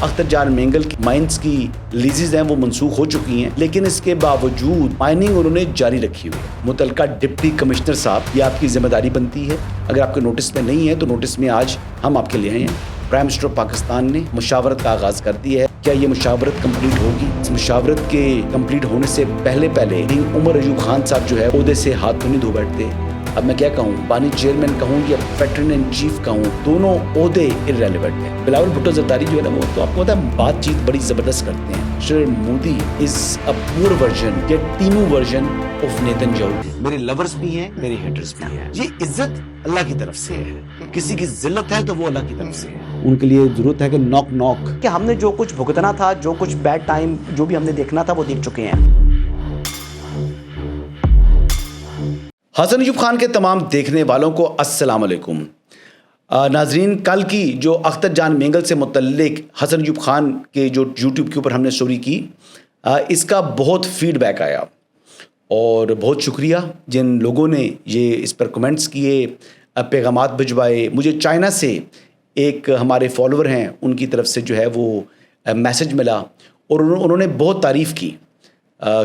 اختر جان مینگل کی مائنز کی لیزز ہیں وہ منسوخ ہو چکی ہیں، لیکن اس کے باوجود مائننگ انہوں نے جاری رکھی ہوئی ہے۔ متعلقہ ڈپٹی کمشنر صاحب، یہ آپ کی ذمہ داری بنتی ہے، اگر آپ کے نوٹس میں نہیں ہے تو نوٹس میں آج ہم آپ کے لے آئے ہیں۔ پرائم منسٹر آف پاکستان نے مشاورت کا آغاز کر دیا ہے۔ کیا یہ مشاورت کمپلیٹ ہوگی؟ اس مشاورت کے کمپلیٹ ہونے سے پہلے عمر ایوب خان صاحب جو ہے عہدے سے ہاتھ تو نہیں دھو بیٹھتے۔ اب میں کیا کہوں، بانی چیئرمین کہوں یا پیٹرن ان چیف کہوں، دونوں عہدے ارریلیونٹ ہیں۔ بلاول بھٹو زرداری جو ہے نا، وہ تو آپ کو پتا ہے بات چیت بڑی زبردست کرتے ہیں۔ مسٹر مودی از اے پور ورژن یا Temu version of Nitin Yahoo. میرے لورز بھی ہیں، میرے ہیٹرز بھی ہیں۔ یہ عزت اللہ کی طرف سے ہے، کسی کی ذلت ہے تو وہ اللہ کی طرف سے ہے۔ ان کے لیے ضرورت ہے کہ نوک کہ ہم نے جو کچھ بھگتنا تھا، جو کچھ بیڈ ٹائم جو بھی ہم نے دیکھنا تھا وہ دیکھ چکے ہیں۔ حسن ایوب خان کے تمام دیکھنے والوں کو السلام علیکم۔ ناظرین، کل کی جو اختر جان مینگل سے متعلق حسن ایوب خان کے جو یوٹیوب کے اوپر ہم نے اسٹوری کی، اس کا بہت فیڈ بیک آیا اور بہت شکریہ جن لوگوں نے یہ اس پر کمنٹس کیے، پیغامات بھجوائے۔ مجھے چائنا سے ایک ہمارے فالوور ہیں، ان کی طرف سے جو ہے وہ میسج ملا اور انہوں نے بہت تعریف کی۔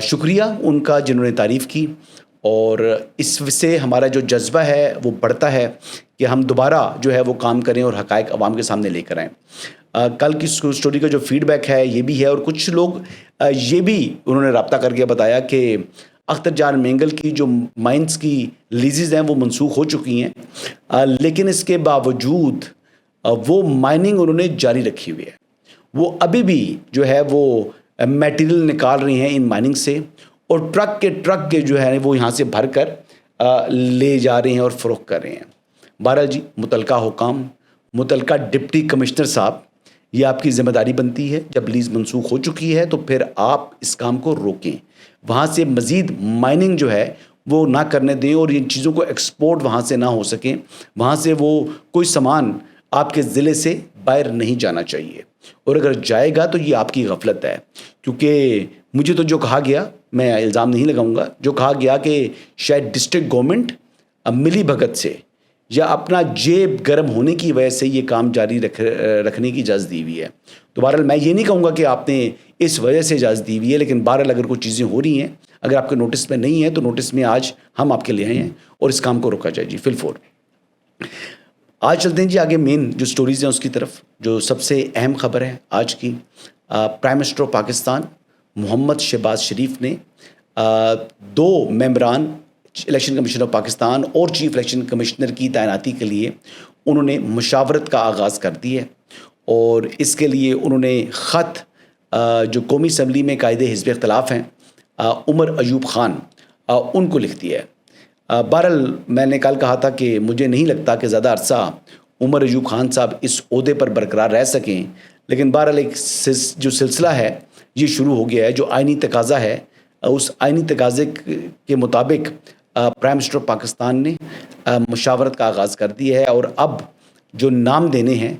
شکریہ ان کا جنہوں نے تعریف کی، اور اس سے ہمارا جو جذبہ ہے وہ بڑھتا ہے کہ ہم دوبارہ جو ہے وہ کام کریں اور حقائق عوام کے سامنے لے کر آئیں۔ کل کی اسٹوری کا جو فیڈ بیک ہے یہ بھی ہے، اور کچھ لوگ یہ بھی انہوں نے رابطہ کر کے بتایا کہ اختر جان مینگل کی جو مائنز کی لیزز ہیں وہ منسوخ ہو چکی ہیں، لیکن اس کے باوجود وہ مائننگ انہوں نے جاری رکھی ہوئی ہے۔ وہ ابھی بھی جو ہے وہ میٹیریل نکال رہی ہیں ان مائننگ سے، اور ٹرک کے جو ہے وہ یہاں سے بھر کر لے جا رہے ہیں اور فروخت کر رہے ہیں۔ بہرحال جی، متعلقہ حکام، متعلقہ ڈپٹی کمشنر صاحب، یہ آپ کی ذمہ داری بنتی ہے۔ جب لیز منسوخ ہو چکی ہے تو پھر آپ اس کام کو روکیں، وہاں سے مزید مائننگ جو ہے وہ نہ کرنے دیں، اور ان چیزوں کو ایکسپورٹ وہاں سے نہ ہو سکیں، وہاں سے وہ کوئی سامان آپ کے ضلع سے باہر نہیں جانا چاہیے، اور اگر جائے گا تو یہ آپ کی غفلت ہے۔ کیونکہ مجھے تو جو کہا گیا، میں الزام نہیں لگاؤں گا، جو کہا گیا کہ شاید ڈسٹرکٹ گورنمنٹ ملی بھگت سے یا اپنا جیب گرم ہونے کی وجہ سے یہ کام جاری رکھنے کی اجازت دی ہوئی ہے۔ تو بہرحال میں یہ نہیں کہوں گا کہ آپ نے اس وجہ سے اجازت دی ہوئی ہے، لیکن بہرحال اگر کوئی چیزیں ہو رہی ہیں، اگر آپ کے نوٹس میں نہیں ہے تو نوٹس میں آج ہم آپ کے لے آئے ہیں اور اس کام کو روکا جائے۔ جی فی الفور آج چلتے ہیں جی آگے مین جو سٹوریز ہیں اس کی طرف۔ جو سب سے اہم خبر ہے آج کی، پرائم منسٹر آف پاکستان محمد شہباز شریف نے 2 ممبران الیکشن کمیشن آف پاکستان اور چیف الیکشن کمشنر کی تعیناتی کے لیے انہوں نے مشاورت کا آغاز کر دی ہے، اور اس کے لیے انہوں نے خط جو قومی اسمبلی میں قائد حزب اختلاف ہیں عمر ایوب خان، ان کو لکھ دیا ہے۔ بہرحال میں نے کل کہا تھا کہ مجھے نہیں لگتا کہ زیادہ عرصہ عمر ایوب خان صاحب اس عہدے پر برقرار رہ سکیں، لیکن بہرحال ایک جو سلسلہ ہے یہ شروع ہو گیا ہے۔ جو آئینی تقاضا ہے، اس آئینی تقاضے کے مطابق پرائم منسٹر آف پاکستان نے مشاورت کا آغاز کر دیا ہے، اور اب جو نام دینے ہیں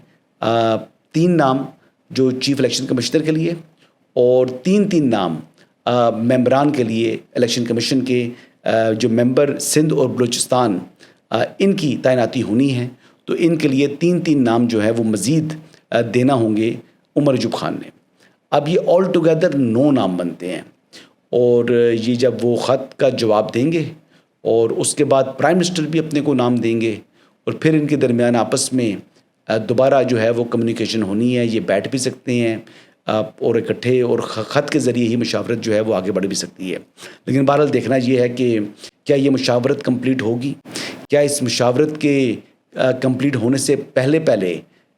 3 نام جو چیف الیکشن کمشنر کے لیے، اور 3 نام ممبران کے لیے الیکشن کمیشن کے جو ممبر سندھ اور بلوچستان، ان کی تعیناتی ہونی ہے۔ تو ان کے لیے 3 نام جو ہے وہ مزید دینا ہوں گے عمر ایوب خان نے۔ اب یہ آل ٹوگیدر 9 نام بنتے ہیں، اور یہ جب وہ خط کا جواب دیں گے اور اس کے بعد پرائم منسٹر بھی اپنے کو نام دیں گے، اور پھر ان کے درمیان آپس میں دوبارہ جو ہے وہ کمیونیکیشن ہونی ہے۔ یہ بیٹھ بھی سکتے ہیں اور اکٹھے، اور خط کے ذریعے ہی مشاورت جو ہے وہ آگے بڑھ بھی سکتی ہے۔ لیکن بہرحال دیکھنا یہ ہے کہ کیا یہ مشاورت کمپلیٹ ہوگی؟ کیا اس مشاورت کے کمپلیٹ ہونے سے پہلے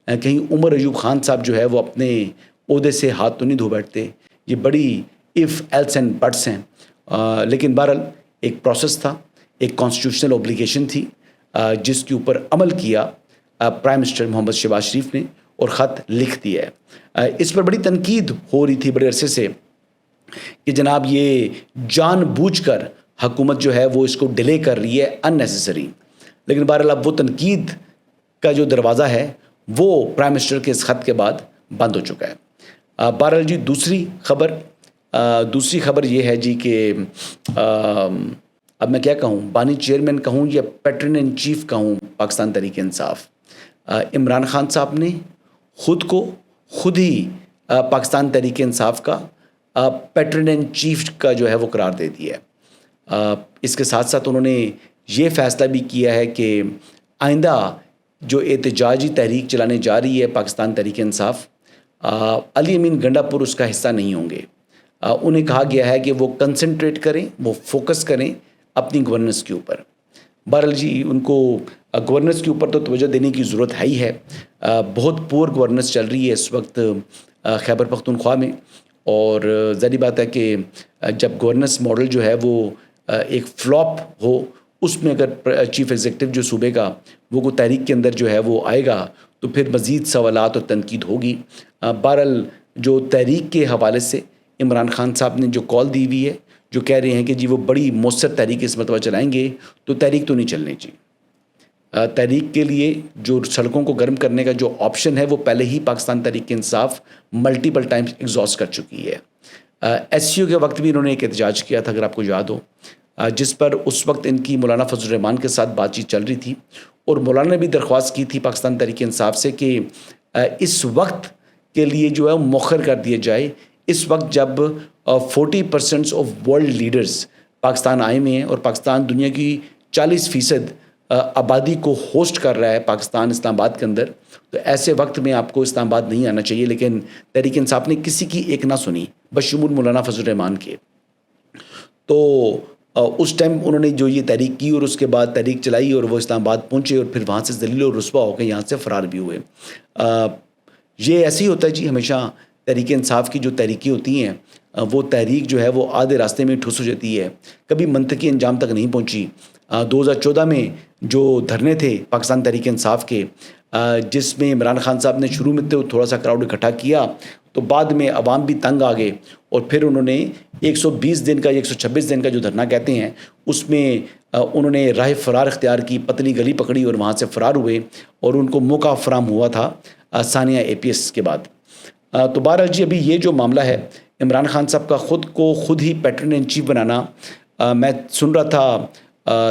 کہیں عمر ایوب خان صاحب جو ہے وہ اپنے عہدے سے ہاتھ تو نہیں دھو بیٹھتے؟ یہ بڑی ایف ایلس اینڈ بٹس ہیں، لیکن بہرحال ایک پروسیس تھا، ایک کانسٹیٹیوشنل اوبلیگیشن تھی جس کے اوپر عمل کیا پرائم منسٹر محمد شہباز شریف نے، اور خط لکھ دیا ہے۔ اس پر بڑی تنقید ہو رہی تھی بڑے عرصے سے کہ جناب یہ جان بوجھ کر حکومت جو ہے وہ اس کو ڈیلے کر رہی ہے اننیسیسری، لیکن بہرحال اب وہ تنقید کا جو دروازہ ہے وہ پرائم منسٹر کے اس خط کے بعد بند ہو چکا ہے۔ بہرحال جی دوسری خبر یہ ہے جی کہ اب میں کیا کہوں، بانی چیئرمین کہوں یا پیٹرن ان چیف کہوں پاکستان تحریک انصاف، عمران خان صاحب نے خود ہی پاکستان تحریک انصاف کا پیٹرن ان چیف کا جو ہے وہ قرار دے دیا ہے۔ اس کے ساتھ ساتھ انہوں نے یہ فیصلہ بھی کیا ہے کہ آئندہ جو احتجاجی تحریک چلانے جا رہی ہے پاکستان تحریک انصاف، علی امین گنڈا پور اس کا حصہ نہیں ہوں گے۔ انہیں کہا گیا ہے کہ وہ کنسنٹریٹ کریں، وہ فوکس کریں اپنی گورننس کے اوپر۔ بہرحال جی ان کو گورننس کے اوپر تو توجہ دینے کی ضرورت ہے ہی ہے۔ بہت پور گورننس چل رہی ہے اس وقت خیبر پختونخوا میں، اور ظاہری بات ہے کہ جب گورننس ماڈل جو ہے وہ ایک فلاپ ہو، اس میں اگر چیف ایگزیکٹو جو صوبے کا وہ کو تحریک کے اندر جو ہے وہ آئے گا تو پھر مزید سوالات اور تنقید ہوگی۔ بہرحال جو تحریک کے حوالے سے عمران خان صاحب نے جو کال دی ہوئی ہے، جو کہہ رہے ہیں کہ جی وہ بڑی مؤثر تحریک اس مرتبہ چلائیں گے، تو تحریک تو نہیں چلنی چاہیے۔ تحریک کے لیے جو سڑکوں کو گرم کرنے کا جو آپشن ہے وہ پہلے ہی Pakistan Tehreek Insaf multiple Times exhaust کر چکی ہے۔ ایس سی او کے وقت بھی انہوں نے ایک احتجاج کیا تھا، اگر آپ کو یاد ہو، جس پر اس وقت ان کی مولانا فضل الرحمان کے ساتھ بات چیت چل رہی تھی، اور مولانا نے بھی درخواست کی تھی پاکستان تحریک انصاف سے کہ اس وقت کے لیے جو ہے مؤخر کر دیا جائے، اس وقت جب 40% آف ورلڈ لیڈرز پاکستان آئے ہوئے ہیں، اور پاکستان دنیا کی 40% آبادی کو ہوسٹ کر رہا ہے پاکستان اسلام آباد کے اندر، تو ایسے وقت میں آپ کو اسلام آباد نہیں آنا چاہیے۔ لیکن تحریک انصاف نے کسی کی ایک نہ سنی، بشمول مولانا فضل الرحمان کے۔ تو اس ٹائم انہوں نے جو یہ تحریک کی اور اس کے بعد تحریک چلائی، اور وہ اسلام آباد پہنچے اور پھر وہاں سے ذلیل و رسوا ہو کے یہاں سے فرار بھی ہوئے۔ یہ ایسے ہی ہوتا ہے جی، ہمیشہ تحریک انصاف کی جو تحریکیں ہوتی ہیں وہ تحریک جو ہے وہ آدھے راستے میں ٹھس ہو جاتی ہے، کبھی منطقی انجام تک نہیں پہنچی۔ 2014 میں جو دھرنے تھے پاکستان تحریک انصاف کے، جس میں عمران خان صاحب نے شروع میں تو تھوڑا سا کراؤڈ اکٹھا کیا، تو بعد میں عوام بھی تنگ آ گئے، اور پھر انہوں نے 120 دن کا 126 دن کا جو دھرنا کہتے ہیں، اس میں انہوں نے راہ فرار اختیار کی، پتلی گلی پکڑی اور وہاں سے فرار ہوئے، اور ان کو موقع فراہم ہوا تھا ثانیہ APS کے بعد۔ تو بہرحال جی ابھی یہ جو معاملہ ہے عمران خان صاحب کا خود کو خود ہی پیٹرن ان چیف بنانا، میں سن رہا تھا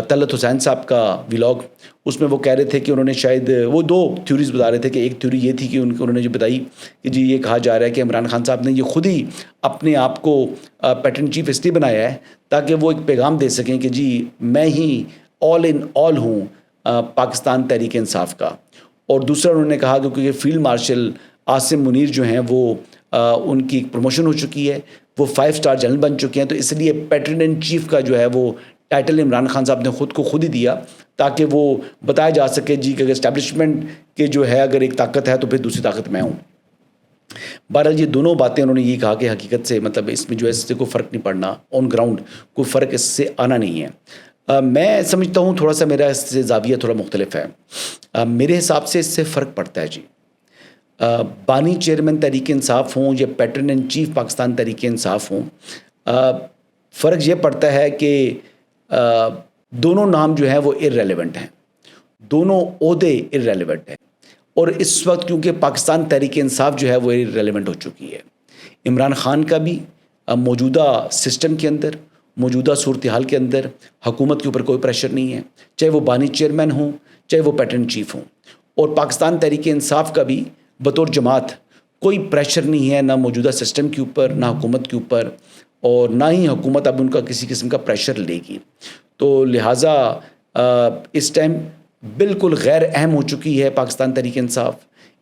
طلعت حسین صاحب کا ولاگ، اس میں وہ کہہ رہے تھے کہ انہوں نے شاید وہ دو تھیوریز بتا رہے تھے کہ ایک تھیوری یہ تھی کہ انہوں نے جو بتائی کہ جی یہ کہا جا رہا ہے کہ عمران خان صاحب نے یہ خود ہی اپنے آپ کو پیٹرن چیف اس لیے بنایا ہے تاکہ وہ ایک پیغام دے سکیں کہ جی میں ہی آل ان آل ہوں پاکستان تحریک انصاف کا۔ اور دوسرا انہوں نے کہا کہ کیونکہ فیلڈ مارشل عاصم منیر جو ہیں وہ ان کی پروموشن ہو چکی ہے، وہ 5 اسٹار جنرل بن چکے ہیں، تو اس لیے پیٹرن ان چیف کا جو ہے وہ ٹائٹل عمران خان صاحب نے خود کو خود ہی دیا تاکہ وہ بتایا جا سکے جی کہ اگر اسٹیبلشمنٹ کے جو ہے اگر ایک طاقت ہے تو پھر دوسری طاقت میں ہوں۔ بہرحال یہ دونوں باتیں انہوں نے یہ کہا کہ حقیقت سے مطلب اس میں جو ہے اس سے کوئی فرق نہیں پڑنا، آن گراؤنڈ کوئی فرق اس سے آنا نہیں ہے۔ میں سمجھتا ہوں تھوڑا سا میرا اس سے زاویہ تھوڑا مختلف ہے۔ میرے حساب سے اس سے فرق پڑتا ہے جی، بانی چیئرمین تحریک انصاف ہوں یا pattern in chief Pakistan Tehreek Insaf ہوں، فرق یہ پڑتا ہے کہ دونوں نام جو ہیں وہ ارریلیونٹ ہیں، دونوں عہدے ارریلیونٹ ہیں، اور اس وقت کیونکہ پاکستان تحریک انصاف جو ہے وہ ارریلیونٹ ہو چکی ہے۔ عمران خان کا بھی موجودہ سسٹم کے اندر، موجودہ صورتحال کے اندر حکومت کے اوپر کوئی پریشر نہیں ہے، چاہے وہ بانی چیئرمین ہوں چاہے وہ پیٹرن چیف ہوں، اور پاکستان تحریک انصاف کا بھی بطور جماعت کوئی پریشر نہیں ہے، نہ موجودہ سسٹم کے اوپر نہ حکومت کے اوپر، اور نہ ہی حکومت اب ان کا کسی قسم کا پریشر لے گی۔ تو لہٰذا اس ٹائم بالکل غیر اہم ہو چکی ہے پاکستان تحریک انصاف،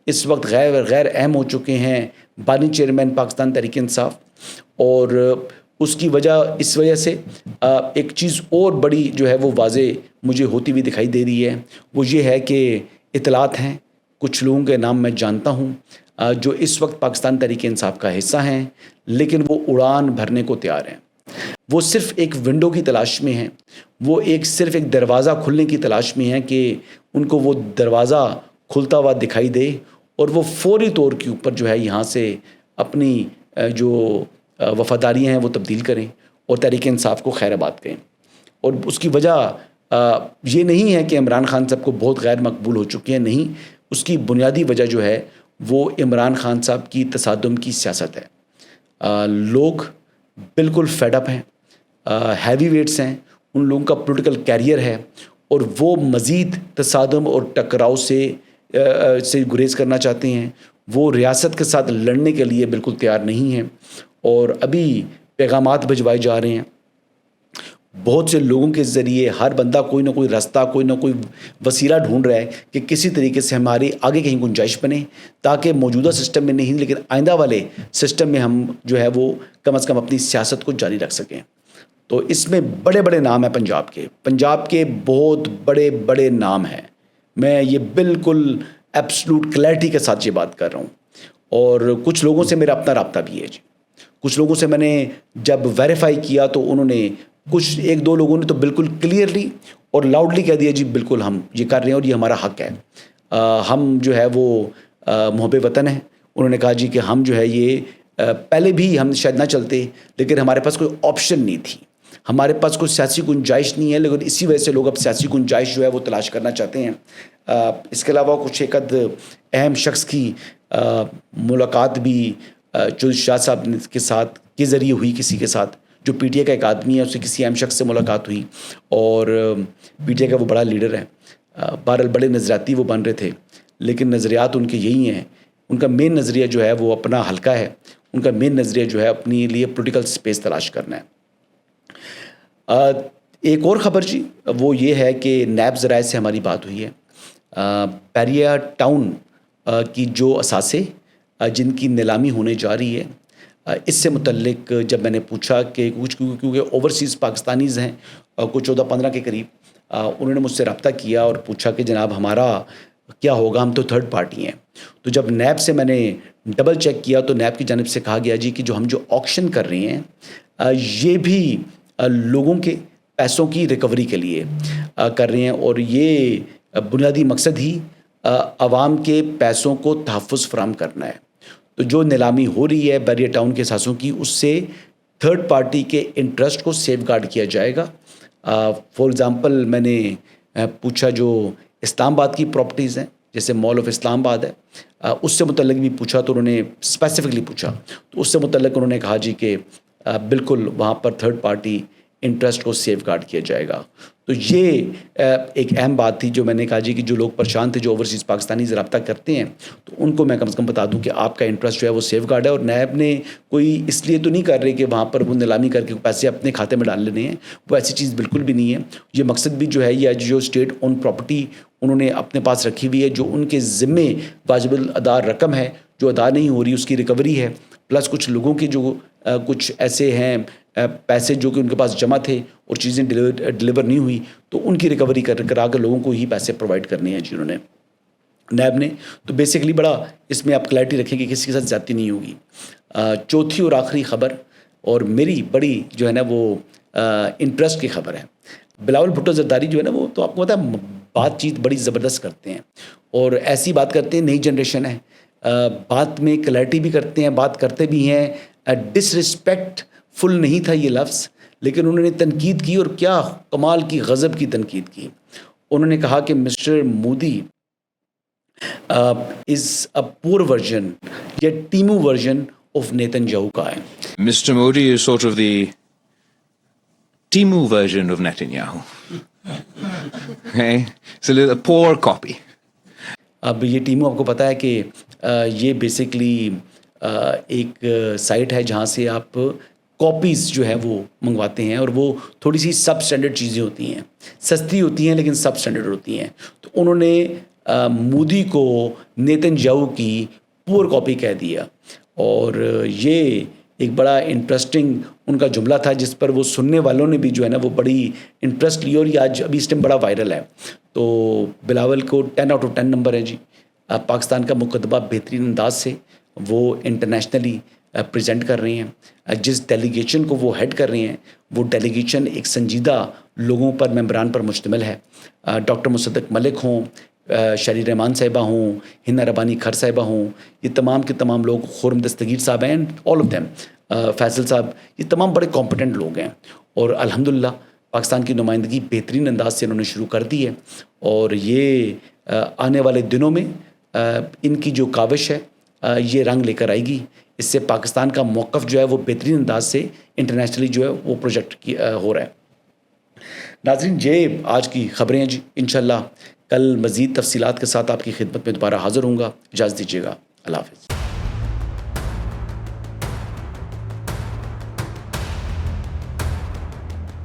اس وقت غیر اہم ہو چکے ہیں بانی چیئرمین پاکستان تحریک انصاف، اور اس کی اس وجہ سے ایک چیز اور بڑی جو ہے وہ واضح مجھے ہوتی ہوئی دکھائی دے رہی ہے، وہ یہ ہے کہ اطلاعات ہیں، کچھ لوگوں کے نام میں جانتا ہوں جو اس وقت پاکستان تحریک انصاف کا حصہ ہیں، لیکن وہ اڑان بھرنے کو تیار ہیں، وہ صرف ایک ونڈو کی تلاش میں ہیں، وہ صرف ایک دروازہ کھلنے کی تلاش میں ہیں کہ ان کو وہ دروازہ کھلتا ہوا دکھائی دے، اور وہ فوری طور کے اوپر جو ہے یہاں سے اپنی جو وفاداریاں ہیں وہ تبدیل کریں اور تحریک انصاف کو خیر آباد کریں۔ اور اس کی وجہ یہ نہیں ہے کہ عمران خان صاحب کو بہت غیر مقبول ہو چکے ہیں، نہیں، اس کی بنیادی وجہ جو ہے وہ عمران خان صاحب کی تصادم کی سیاست ہے۔ لوگ بالکل فیڈ اپ ہیں، ہیوی ویٹس ہیں، ان لوگوں کا پولیٹیکل کیریئر ہے، اور وہ مزید تصادم اور ٹکراؤ سے گریز کرنا چاہتے ہیں، وہ ریاست کے ساتھ لڑنے کے لیے بالکل تیار نہیں ہیں، اور ابھی پیغامات بھجوائے جا رہے ہیں بہت سے لوگوں کے ذریعے. ہر بندہ کوئی نہ کوئی راستہ، کوئی نہ کوئی وسیلہ ڈھونڈ رہا ہے کہ کسی طریقے سے ہماری آگے کہیں گنجائش بنے، تاکہ موجودہ سسٹم میں نہیں لیکن آئندہ والے سسٹم میں ہم جو ہے وہ کم از کم اپنی سیاست کو جاری رکھ سکیں. تو اس میں بڑے بڑے نام ہیں پنجاب کے بہت بڑے بڑے نام ہیں. میں یہ بالکل ایبسلوٹ کلیئرٹی کے ساتھ یہ بات کر رہا ہوں، اور کچھ لوگوں سے میرا اپنا رابطہ بھی ہے جی. کچھ لوگوں سے میں نے جب ویریفائی کیا تو انہوں نے کچھ ایک دو لوگوں نے تو بالکل کلیئرلی اور لاؤڈلی کہہ دیا جی بالکل ہم یہ کر رہے ہیں اور یہ ہمارا حق ہے. ہم جو ہے وہ محب وطن ہیں. انہوں نے کہا جی کہ ہم جو ہے یہ پہلے بھی ہم شاید نہ چلتے، لیکن ہمارے پاس کوئی آپشن نہیں تھی، ہمارے پاس کوئی سیاسی گنجائش نہیں ہے، لیکن اسی وجہ سے لوگ اب سیاسی گنجائش جو ہے وہ تلاش کرنا چاہتے ہیں. اس کے علاوہ کچھ ایک اہم شخص کی ملاقات بھی جو شاہ صاحب کے ساتھ کے ذریعے ہوئی، کسی کے ساتھ جو پی ٹی اے کا ایک آدمی ہے، اس سے کسی اہم شخص سے ملاقات ہوئی، اور پی ٹی اے کا وہ بڑا لیڈر ہے. بہرحال بڑے نظریاتی وہ بن رہے تھے، لیکن نظریات ان کے یہی ہیں. ان کا مین نظریہ جو ہے وہ اپنا حلقہ ہے، ان کا مین نظریہ جو ہے اپنے لیے پولیٹیکل سپیس تلاش کرنا ہے. ایک اور خبر جی وہ یہ ہے کہ نیب ذرائع سے ہماری بات ہوئی ہے. پیریا ٹاؤن کی جو اثاثے جن کی نیلامی ہونے جا رہی ہے، اس سے متعلق جب میں نے پوچھا کہ کچھ کیونکہ اوورسیز پاکستانیز ہیں کچھ 14-15 کے قریب، انہوں نے مجھ سے رابطہ کیا اور پوچھا کہ جناب ہمارا کیا ہوگا، ہم تو تھرڈ پارٹی ہیں. تو جب نیب سے میں نے ڈبل چیک کیا تو نیب کی جانب سے کہا گیا جی کہ جو ہم جو آکشن کر رہے ہیں یہ بھی لوگوں کے پیسوں کی ریکوری کے لیے کر رہے ہیں، اور یہ بنیادی مقصد ہی عوام کے پیسوں کو تحفظ فراہم کرنا ہے. تو جو نیلامی ہو رہی ہے بیریا ٹاؤن کے اثاثوں کی، اس سے تھرڈ پارٹی کے انٹرسٹ کو سیف گارڈ کیا جائے گا. فار ایگزامپل میں نے پوچھا جو اسلام آباد کی پراپرٹیز ہیں جیسے مال آف اسلام آباد ہے، اس سے متعلق بھی پوچھا تو انہوں نے اسپیسیفکلی پوچھا، تو اس سے متعلق انہوں نے کہا جی کہ بالکل وہاں پر تھرڈ پارٹی انٹرسٹ کو سیف گارڈ کیا جائے گا. تو یہ ایک اہم بات تھی جو میں نے کہا جی کہ جو لوگ پریشان تھے جو اوورسیز پاکستانی رابطہ کرتے ہیں تو ان کو میں کم از کم بتا دوں کہ آپ کا انٹرسٹ جو ہے وہ سیف گارڈ ہے. اور نیب نے کوئی اس لیے تو نہیں کر رہے کہ وہاں پر وہ نیلامی کر کے پیسے اپنے کھاتے میں ڈال لینے ہیں، وہ ایسی چیز بالکل بھی نہیں ہے. یہ مقصد بھی جو ہے یہ جو اسٹیٹ اون پراپرٹی انہوں نے اپنے پاس رکھی ہوئی ہے، جو ان کے ذمے واجب الادا رقم ہے جو ادا نہیں ہو رہی اس کی ریکوری ہے، پلس کچھ لوگوں کے جو کچھ ایسے ہیں پیسے جو کہ ان کے پاس جمع تھے اور چیزیں ڈلیور نہیں ہوئی تو ان کی ریکوری کرا کے لوگوں کو ہی پیسے پرووائڈ کرنے ہیں جنہوں نے نیب نے. تو بیسیکلی بڑا اس میں آپ کلیئرٹی رکھیں کہ کسی کے ساتھ زیادتی نہیں ہوگی. چوتھی اور آخری خبر اور میری بڑی جو ہے نا وہ انٹرسٹ کی خبر ہے. بلاول بھٹو زرداری جو ہے نا وہ تو آپ کو پتا ہے بات چیت بڑی زبردست کرتے ہیں اور ایسی بات کرتے ہیں، نئی جنریشن ہے، بات میں کلیئرٹی بھی کرتے ہیں، بات کرتے بھی ہیں. ڈس رسپیکٹ فل نہیں تھا یہ لفظ، لیکن انہوں نے تنقید کی اور کیا کمال کی غضب کی تنقید کی. انہوں نے کہا کہ مسٹر مودی از اے پور ورژن یا Temu version of Nitin Yahoo کا ہے. Mr. Modi is sort of the Timu version of Netanyahu. Okay? It's a little poor copy. اب یہ ٹیمو آپ کو پتہ ہے کہ یہ بیسکلی ایک سائٹ ہے جہاں سے آپ کاپیز جو ہے وہ منگواتے ہیں اور وہ تھوڑی سی سب اسٹینڈرڈ چیزیں ہوتی ہیں، سستی ہوتی ہیں لیکن سب اسٹینڈرڈ ہوتی ہیں. تو انہوں نے مودی کو نیتن یاہو کی پور کاپی کہہ دیا اور یہ ایک بڑا انٹرسٹنگ ان کا جملہ تھا جس پر وہ سننے والوں نے بھی جو ہے نا وہ بڑی انٹرسٹ لی اور یہ آج ابھی اس ٹائم بڑا وائرل ہے. تو بلاول کو 10/10 نمبر ہے جی. پاکستان کا مقدمہ بہترین انداز سے وہ انٹرنیشنلی پریزنٹ کر رہے ہیں. جس ڈیلیگیشن کو وہ ہیڈ کر رہے ہیں وہ ڈیلیگیشن ایک سنجیدہ لوگوں پر ممبران پر مشتمل ہے. ڈاکٹر مصدق ملک ہوں، شری رحمان صاحبہ ہوں، ہنا ربانی کھر صاحبہ ہوں، یہ تمام کے تمام لوگ، خرم دستگیر صاحب ہیں، آل آف دیم، فیصل صاحب، یہ تمام بڑے کمپٹنٹ لوگ ہیں اور الحمدللہ پاکستان کی نمائندگی بہترین انداز سے انہوں نے شروع کر دی ہے. اور یہ آنے والے دنوں میں ان کی جو کاوش ہے یہ رنگ لے کر آئے گی. اس سے پاکستان کا موقف جو ہے وہ بہترین انداز سے انٹرنیشنلی جو ہے وہ پروجیکٹ ہو رہا ہے. ناظرین یہ آج کی خبریں ہیں جی. انشاءاللہ کل مزید تفصیلات کے ساتھ آپ کی خدمت میں دوبارہ حاضر ہوں گا. اجازت دیجیے گا. اللہ حافظ.